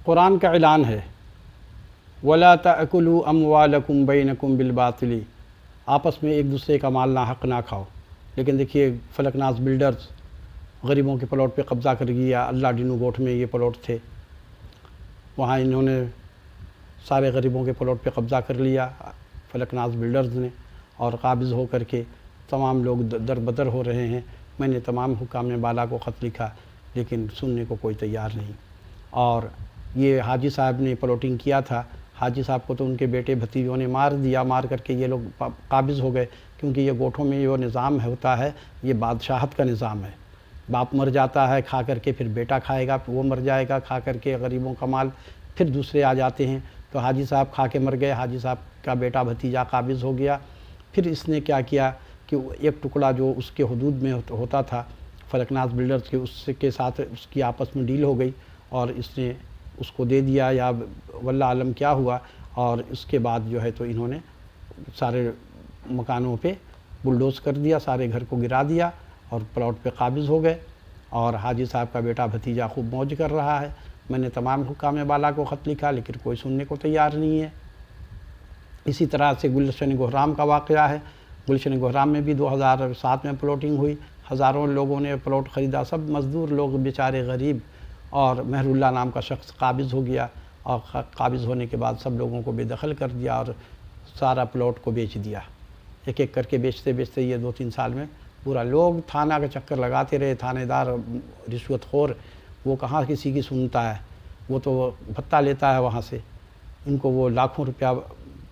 قرآن کا اعلان ہے وَلَا تَأْكُلُوا أَمْوَالَكُمْ بَيْنَكُمْ بِالْبَاطِلِ، آپس میں ایک دوسرے کا مال ناحق نہ کھاؤ۔ لیکن دیکھیے فلک ناز بلڈرز غریبوں کے پلاٹ پہ قبضہ کر گیا۔ اللہ ڈینو گوٹھ میں یہ پلاٹ تھے، وہاں انہوں نے سارے غریبوں کے پلاٹ پہ قبضہ کر لیا فلک ناز بلڈرز نے، اور قابض ہو کر کے تمام لوگ در بدر ہو رہے ہیں۔ میں نے تمام حکام بالا کو خط لکھا لیکن سننے کو کوئی تیار نہیں۔ اور یہ حاجی صاحب نے پلاٹنگ کیا تھا، حاجی صاحب کو تو ان کے بیٹے بھتیجوں نے مار دیا، مار کر کے یہ لوگ قابض ہو گئے، کیونکہ یہ گوٹھوں میں جو نظام ہوتا ہے یہ بادشاہت کا نظام ہے۔ باپ مر جاتا ہے، کھا کر کے پھر بیٹا کھائے گا، وہ مر جائے گا کھا کر کے غریبوں کا مال، پھر دوسرے آ جاتے ہیں۔ تو حاجی صاحب کھا کے مر گئے، حاجی صاحب کا بیٹا بھتیجا قابض ہو گیا۔ پھر اس نے کیا کیا کہ ایک ٹکڑا جو اس کے حدود میں ہوتا تھا فلک ناز بلڈرز کے، اس کے ساتھ اس کی آپس میں ڈیل ہو گئی اور اس نے اس کو دے دیا، یا واللہ عالم کیا ہوا۔ اور اس کے بعد جو ہے تو انہوں نے سارے مکانوں پہ بلڈوز کر دیا، سارے گھر کو گرا دیا اور پلاٹ پہ قابض ہو گئے، اور حاجی صاحب کا بیٹا بھتیجا خوب موج کر رہا ہے۔ میں نے تمام حکام بالا کو خط لکھا لیکن کوئی سننے کو تیار نہیں ہے۔ اسی طرح سے گلشن گہرام کا واقعہ ہے۔ گلشن گہرام میں بھی 2007 میں پلاٹنگ ہوئی، ہزاروں لوگوں نے پلاٹ خریدا، سب مزدور لوگ بیچارے غریب، اور مہر اللہ نام کا شخص قابض ہو گیا، اور قابض ہونے کے بعد سب لوگوں کو بے دخل کر دیا اور سارا پلاٹ کو بیچ دیا۔ ایک ایک کر کے بیچتے بیچتے یہ 2-3 سال میں پورا، لوگ تھانہ کا چکر لگاتے رہے، تھانے دار رشوت خور، وہ کہاں کسی کی سنتا ہے، وہ تو بھتہ لیتا ہے وہاں سے، ان کو وہ لاکھوں روپیہ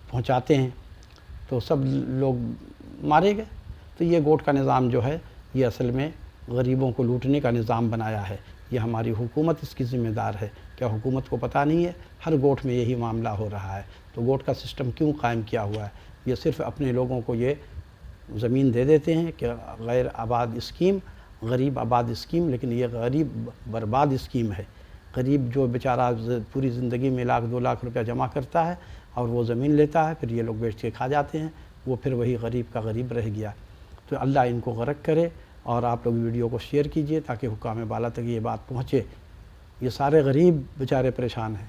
پہنچاتے ہیں، تو سب لوگ مارے گئے۔ تو یہ گوٹھ کا نظام جو ہے یہ اصل میں غریبوں کو لوٹنے کا نظام بنایا ہے۔ یہ ہماری حکومت اس کی ذمہ دار ہے۔ کیا حکومت کو پتہ نہیں ہے؟ ہر گوٹھ میں یہی معاملہ ہو رہا ہے۔ تو گوٹھ کا سسٹم کیوں قائم کیا ہوا ہے؟ یہ صرف اپنے لوگوں کو یہ زمین دے دیتے ہیں کہ غیر آباد اسکیم، غریب آباد اسکیم، لیکن یہ غریب برباد اسکیم ہے۔ غریب جو بیچارہ پوری زندگی میں 1-2 لاکھ روپیہ جمع کرتا ہے اور وہ زمین لیتا ہے، پھر یہ لوگ بیچ کے کھا جاتے ہیں، وہ پھر وہی غریب کا غریب رہ گیا۔ تو اللہ ان کو غرق کرے، اور آپ لوگ ویڈیو کو شیئر کیجئے تاکہ حکام بالا تک یہ بات پہنچے۔ یہ سارے غریب بیچارے پریشان ہیں۔